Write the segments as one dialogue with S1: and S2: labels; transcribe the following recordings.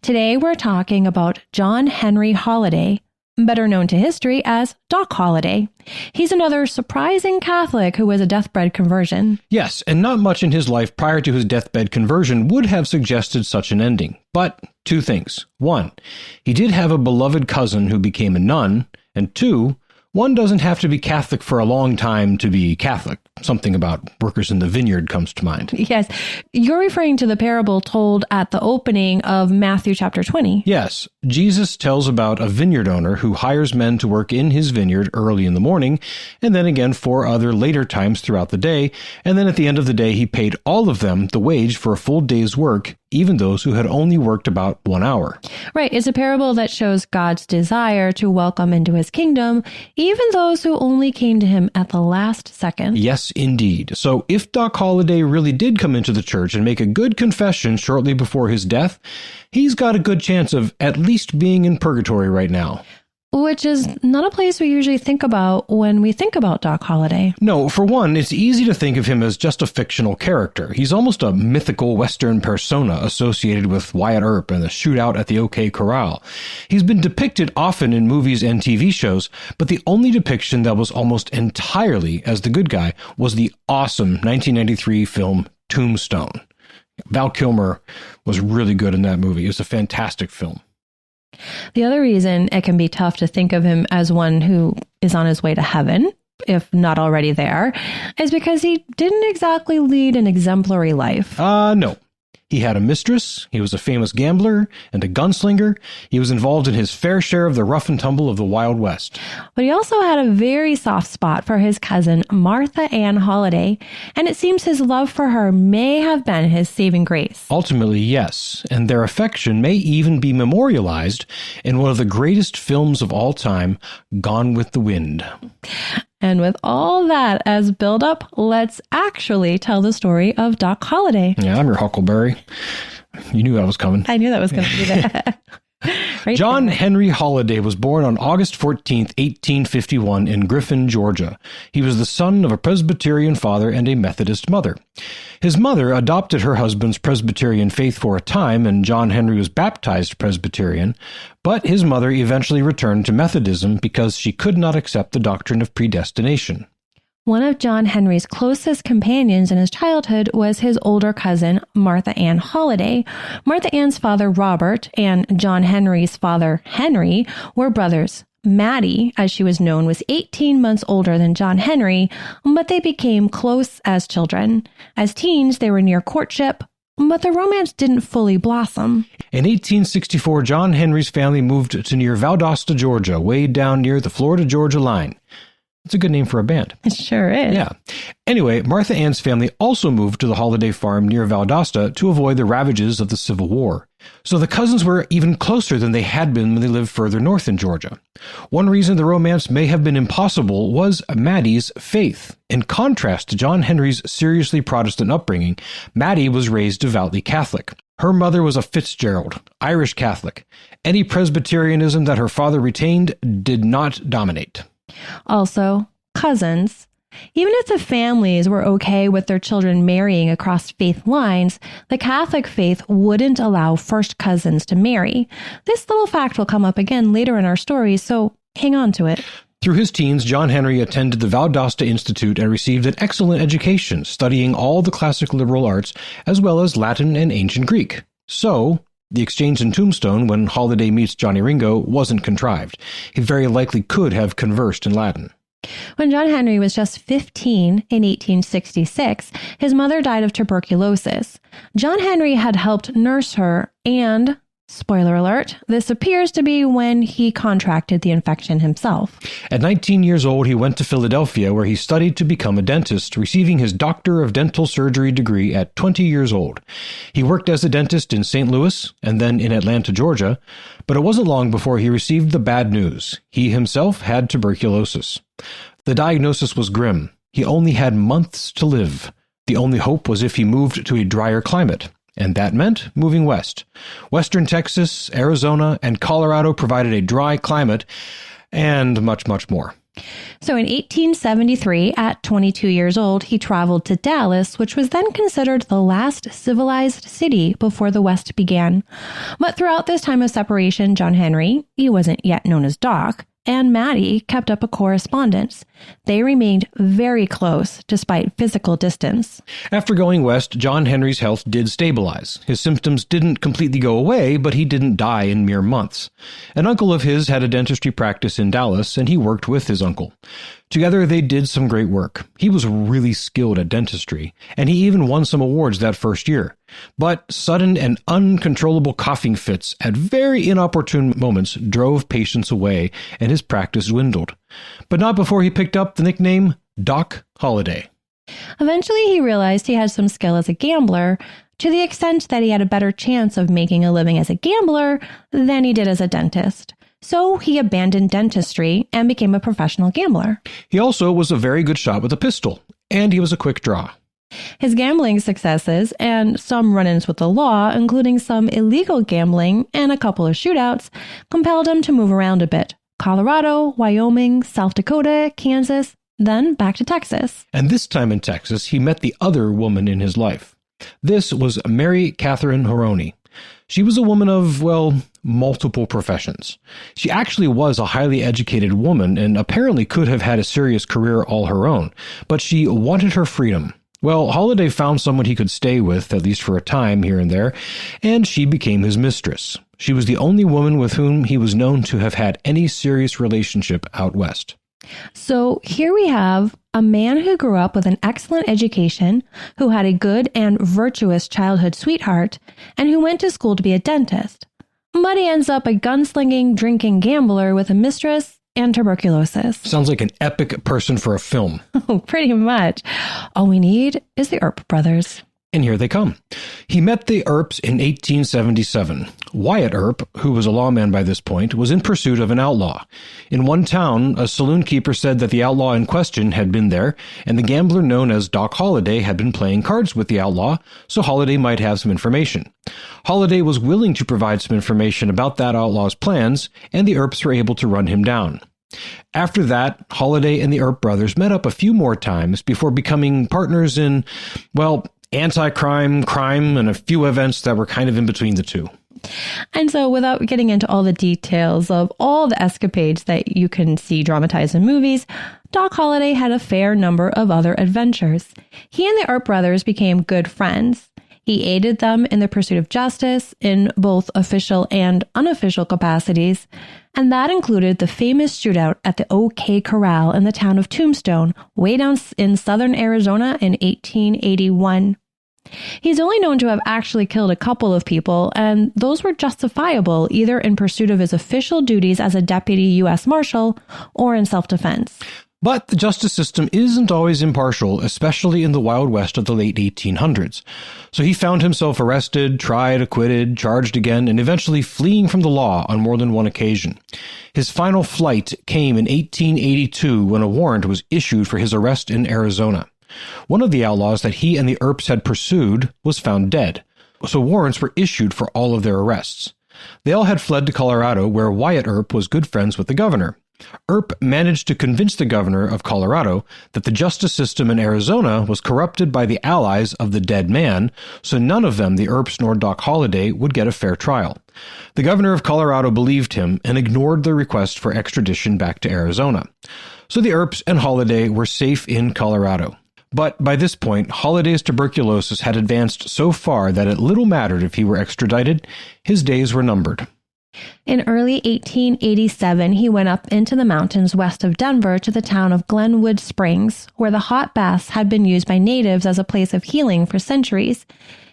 S1: Today we're talking about John Henry Holliday, better known to history as Doc Holliday. He's another surprising Catholic who was a deathbed conversion.
S2: Yes, and not much in his life prior to his deathbed conversion would have suggested such an ending. But two things. One, he did have a beloved cousin who became a nun, and two, one doesn't have to be Catholic for a long time to be Catholic. Something about workers in the vineyard comes to mind.
S1: Yes. You're referring to the parable told at the opening of Matthew chapter 20.
S2: Yes. Jesus tells about a vineyard owner who hires men to work in his vineyard early in the morning, and then again 4 other later times throughout the day, and then at the end of the day he paid all of them the wage for a full day's work, even those who had only worked about 1 hour.
S1: Right. It's a parable that shows God's desire to welcome into his kingdom even those who only came to him at the last second.
S2: Yes, indeed. So if Doc Holliday really did come into the church and make a good confession shortly before his death, he's got a good chance of at least being in purgatory right now.
S1: Which is not a place we usually think about when we think about Doc Holliday.
S2: No, for one, it's easy to think of him as just a fictional character. He's almost a mythical Western persona associated with Wyatt Earp and the shootout at the OK Corral. He's been depicted often in movies and TV shows, but the only depiction that was almost entirely as the good guy was the awesome 1993 film Tombstone. Val Kilmer was really good in that movie. It was a fantastic film.
S1: The other reason it can be tough to think of him as one who is on his way to heaven, if not already there, is because he didn't exactly lead an exemplary life.
S2: No. He had a mistress, he was a famous gambler, and a gunslinger. He was involved in his fair share of the rough and tumble of the Wild West.
S1: But he also had a very soft spot for his cousin, Martha Ann Holliday, and it seems his love for her may have been his saving grace.
S2: Ultimately, yes, and their affection may even be memorialized in one of the greatest films of all time, Gone with the Wind.
S1: And with all that as build-up, let's actually tell the story of Doc Holliday.
S2: Yeah, I'm your Huckleberry. You knew that was coming.
S1: I knew that was going to be there. Right
S2: John
S1: there.
S2: Henry Holliday was born on August 14th, 1851 in Griffin, Georgia. He was the son of a Presbyterian father and a Methodist mother. His mother adopted her husband's Presbyterian faith for a time, and John Henry was baptized Presbyterian, but his mother eventually returned to Methodism because she could not accept the doctrine of predestination.
S1: One of John Henry's closest companions in his childhood was his older cousin, Martha Ann Holliday. Martha Ann's father, Robert, and John Henry's father, Henry, were brothers. Mattie, as she was known, was 18 months older than John Henry, but they became close as children. As teens, they were near courtship, but the romance didn't fully blossom.
S2: In 1864, John Henry's family moved to near Valdosta, Georgia, way down near the Florida-Georgia line. It's a good name for a band.
S1: It sure is.
S2: Yeah. Anyway, Martha Ann's family also moved to the Holliday farm near Valdosta to avoid the ravages of the Civil War. So the cousins were even closer than they had been when they lived further north in Georgia. One reason the romance may have been impossible was Mattie's faith. In contrast to John Henry's seriously Protestant upbringing, Mattie was raised devoutly Catholic. Her mother was a Fitzgerald, Irish Catholic. Any Presbyterianism that her father retained did not dominate.
S1: Also, cousins. Even if the families were okay with their children marrying across faith lines, the Catholic faith wouldn't allow first cousins to marry. This little fact will come up again later in our story, so hang on to it.
S2: Through his teens, John Henry attended the Valdosta Institute and received an excellent education, studying all the classic liberal arts, as well as Latin and ancient Greek. So, the exchange in Tombstone, when Holliday meets Johnny Ringo, wasn't contrived. He very likely could have conversed in Latin.
S1: When John Henry was just 15 in 1866, his mother died of tuberculosis. John Henry had helped nurse her and, spoiler alert, this appears to be when he contracted the infection himself.
S2: At 19 years old, he went to Philadelphia, where he studied to become a dentist, receiving his Doctor of Dental Surgery degree at 20 years old. He worked as a dentist in St. Louis and then in Atlanta, Georgia, but it wasn't long before he received the bad news. He himself had tuberculosis. The diagnosis was grim. He only had months to live. The only hope was if he moved to a drier climate. And that meant moving west. Western Texas, Arizona, and Colorado provided a dry climate, and much, much more.
S1: So in 1873, at 22 years old, he traveled to Dallas, which was then considered the last civilized city before the West began. But throughout this time of separation, John Henry, he wasn't yet known as Doc, and Mattie kept up a correspondence. They remained very close despite physical distance.
S2: After going west, John Henry's health did stabilize. His symptoms didn't completely go away, but he didn't die in mere months. An uncle of his had a dentistry practice in Dallas, and he worked with his uncle. Together, they did some great work. He was really skilled at dentistry, and he even won some awards that first year. But sudden and uncontrollable coughing fits at very inopportune moments drove patients away, and his practice dwindled. But not before he picked up the nickname Doc Holliday.
S1: Eventually, he realized he had some skill as a gambler, to the extent that he had a better chance of making a living as a gambler than he did as a dentist. So he abandoned dentistry and became a professional gambler.
S2: He also was a very good shot with a pistol, and he was a quick draw.
S1: His gambling successes and some run-ins with the law, including some illegal gambling and a couple of shootouts, compelled him to move around a bit. Colorado, Wyoming, South Dakota, Kansas, then back to Texas.
S2: And this time in Texas, he met the other woman in his life. This was Mary Catherine Horoni. She was a woman of, well, multiple professions. She actually was a highly educated woman and apparently could have had a serious career all her own, but she wanted her freedom. Well, Holliday found someone he could stay with, at least for a time here and there, and she became his mistress. She was the only woman with whom he was known to have had any serious relationship out west.
S1: So here we have a man who grew up with an excellent education, who had a good and virtuous childhood sweetheart, and who went to school to be a dentist. But he ends up a gunslinging, drinking gambler with a mistress and tuberculosis.
S2: Sounds like an epic person for a film.
S1: Oh, pretty much. All we need is the Earp brothers.
S2: And here they come. He met the Earps in 1877. Wyatt Earp, who was a lawman by this point, was in pursuit of an outlaw. In one town, a saloon keeper said that the outlaw in question had been there, and the gambler known as Doc Holliday had been playing cards with the outlaw, so Holliday might have some information. Holliday was willing to provide some information about that outlaw's plans, and the Earps were able to run him down. After that, Holliday and the Earp brothers met up a few more times before becoming partners in, well, anti-crime, crime, and a few events that were kind of in between the two.
S1: And so without getting into all the details of all the escapades that you can see dramatized in movies, Doc Holliday had a fair number of other adventures. He and the Earp brothers became good friends. He aided them in the pursuit of justice in both official and unofficial capacities, and that included the famous shootout at the OK Corral in the town of Tombstone, way down in southern Arizona in 1881. He's only known to have actually killed a couple of people, and those were justifiable either in pursuit of his official duties as a deputy U.S. Marshal or in self-defense.
S2: But the justice system isn't always impartial, especially in the Wild West of the late 1800s. So he found himself arrested, tried, acquitted, charged again, and eventually fleeing from the law on more than one occasion. His final flight came in 1882 when a warrant was issued for his arrest in Arizona. One of the outlaws that he and the Earps had pursued was found dead, so warrants were issued for all of their arrests. They all had fled to Colorado, where Wyatt Earp was good friends with the governor. Earp managed to convince the governor of Colorado that the justice system in Arizona was corrupted by the allies of the dead man, so none of them, the Earps nor Doc Holliday, would get a fair trial. The governor of Colorado believed him and ignored the request for extradition back to Arizona. So the Earps and Holliday were safe in Colorado. But by this point, Holliday's tuberculosis had advanced so far that it little mattered if he were extradited. His days were numbered.
S1: In early 1887, he went up into the mountains west of Denver to the town of Glenwood Springs, where the hot baths had been used by natives as a place of healing for centuries.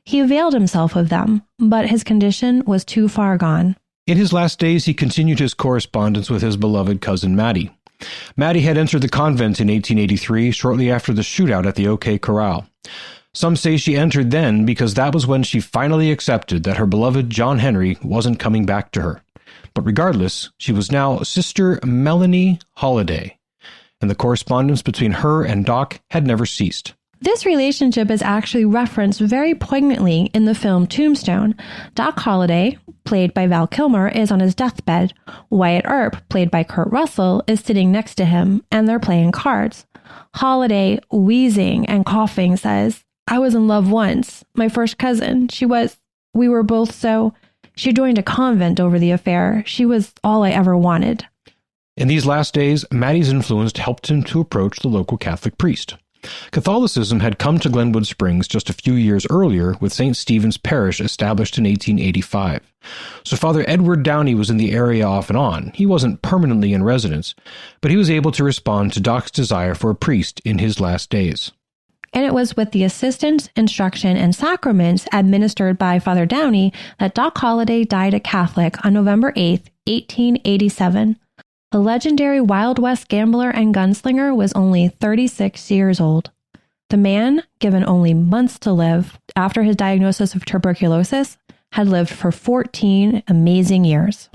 S1: He availed himself of them, but his condition was too far gone.
S2: In his last days, he continued his correspondence with his beloved cousin Mattie. Mattie had entered the convent in 1883, shortly after the shootout at the OK Corral. Some say she entered then because that was when she finally accepted that her beloved John Henry wasn't coming back to her. But regardless, she was now Sister Melanie Holliday, and the correspondence between her and Doc had never ceased.
S1: This relationship is actually referenced very poignantly in the film Tombstone. Doc Holliday, played by Val Kilmer, is on his deathbed. Wyatt Earp, played by Kurt Russell, is sitting next to him, and they're playing cards. Holliday, wheezing and coughing, says, "I was in love once. My first cousin. We were both so... She joined a convent over the affair. She was all I ever wanted."
S2: In these last days, Mattie's influence helped him to approach the local Catholic priest. Catholicism had come to Glenwood Springs just a few years earlier with St. Stephen's Parish established in 1885. So Father Edward Downey was in the area off and on. He wasn't permanently in residence, but he was able to respond to Doc's desire for a priest in his last days.
S1: And it was with the assistance, instruction, and sacraments administered by Father Downey that Doc Holliday died a Catholic on November 8, 1887. The legendary Wild West gambler and gunslinger was only 36 years old. The man, given only months to live after his diagnosis of tuberculosis, had lived for 14 amazing years.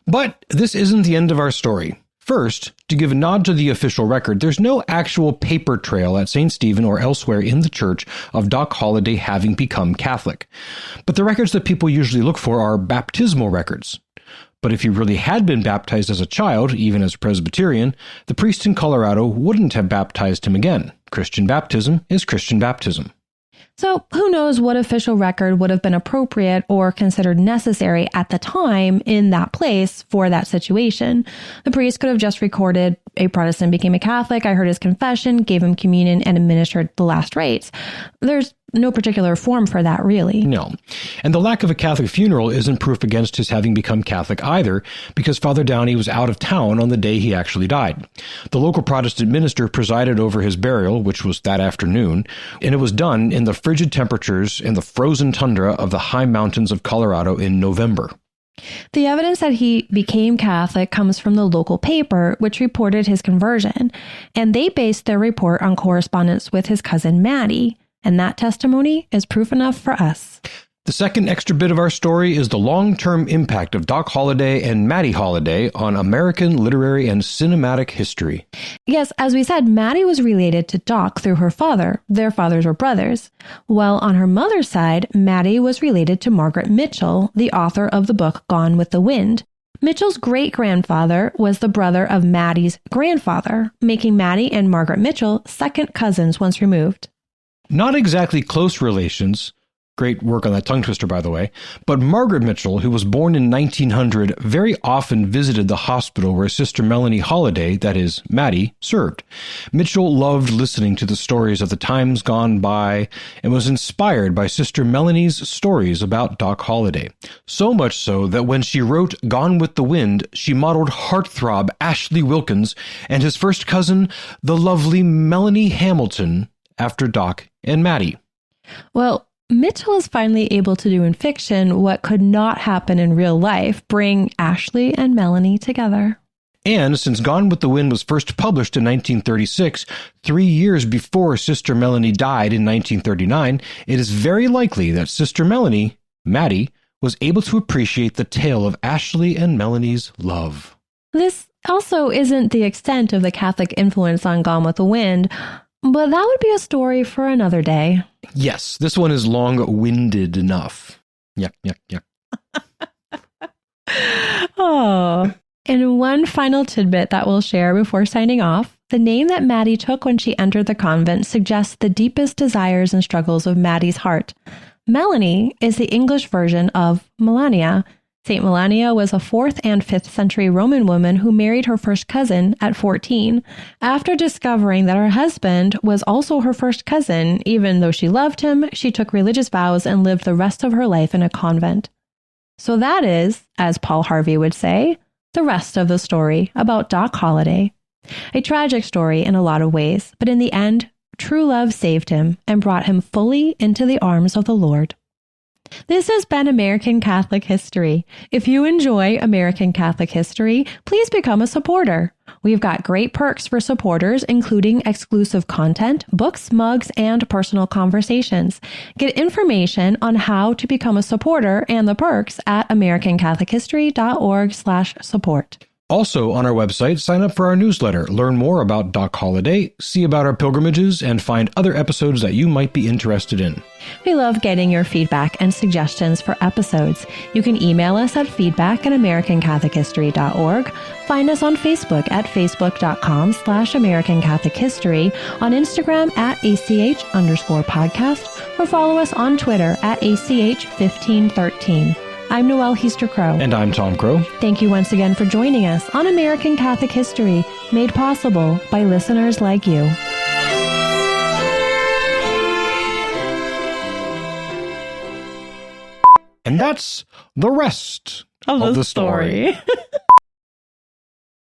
S2: But this isn't the end of our story. First, to give a nod to the official record, there's no actual paper trail at St. Stephen or elsewhere in the church of Doc Holliday having become Catholic. But the records that people usually look for are baptismal records. But if he really had been baptized as a child, even as a Presbyterian, the priest in Colorado wouldn't have baptized him again. Christian baptism is Christian baptism.
S1: So who knows what official record would have been appropriate or considered necessary at the time in that place for that situation. The priest could have just recorded a Protestant became a Catholic, I heard his confession, gave him communion, and administered the last rites. There's no particular form for that, really.
S2: No. And the lack of a Catholic funeral isn't proof against his having become Catholic either, because Father Downey was out of town on the day he actually died. The local Protestant minister presided over his burial, which was that afternoon, and it was done in the frigid temperatures and the frozen tundra of the high mountains of Colorado in November.
S1: The evidence that he became Catholic comes from the local paper, which reported his conversion, and they based their report on correspondence with his cousin Mattie. And that testimony is proof enough for us.
S2: The second extra bit of our story is the long-term impact of Doc Holliday and Mattie Holliday on American literary and cinematic history.
S1: Yes, as we said, Mattie was related to Doc through her father. Their fathers were brothers. While on her mother's side, Mattie was related to Margaret Mitchell, the author of the book Gone with the Wind. Mitchell's great-grandfather was the brother of Mattie's grandfather, making Mattie and Margaret Mitchell second cousins once removed.
S2: Not exactly close relations. Great work on that tongue twister, by the way. But Margaret Mitchell, who was born in 1900, very often visited the hospital where Sister Melanie Holliday, that is, Mattie, served. Mitchell loved listening to the stories of the times gone by and was inspired by Sister Melanie's stories about Doc Holliday. So much so that when she wrote Gone with the Wind, she modeled heartthrob Ashley Wilkins and his first cousin, the lovely Melanie Hamilton, after Doc and Mattie.
S1: Well, Mitchell is finally able to do in fiction what could not happen in real life, bring Ashley and Melanie together.
S2: And since Gone with the Wind was first published in 1936, 3 years before Sister Melanie died in 1939, it is very likely that Sister Melanie, Mattie, was able to appreciate the tale of Ashley and Melanie's love.
S1: This also isn't the extent of the Catholic influence on Gone with the Wind, but that would be a story for another day.
S2: Yes, this one is long-winded enough. Yuck, yuck, yuck.
S1: Oh, and one final tidbit that we'll share before signing off. The name that Mattie took when she entered the convent suggests the deepest desires and struggles of Mattie's heart. Melanie is the English version of Melania. Saint Melania was a 4th and 5th century Roman woman who married her first cousin at 14. After discovering that her husband was also her first cousin, even though she loved him, she took religious vows and lived the rest of her life in a convent. So that is, as Paul Harvey would say, the rest of the story about Doc Holliday. A tragic story in a lot of ways, but in the end, true love saved him and brought him fully into the arms of the Lord. This has been American Catholic History. If you enjoy American Catholic history, please become a supporter. We've got great perks for supporters, including exclusive content, books, mugs, and personal conversations. Get information on how to become a supporter and the perks at americancatholichistory.org/support.
S2: Also, on our website, sign up for our newsletter, learn more about Doc Holliday, see about our pilgrimages, and find other episodes that you might be interested in.
S1: We love getting your feedback and suggestions for episodes. You can email us at feedback@americancathochistory.org, find us on Facebook at facebook.com/American Catholic History, on Instagram at ACH_podcast, or follow us on Twitter at ACH1513. I'm Noelle Heaster-Crow.
S2: And I'm Tom Crow.
S1: Thank you once again for joining us on American Catholic History, made possible by listeners like you.
S2: And that's the rest of the story.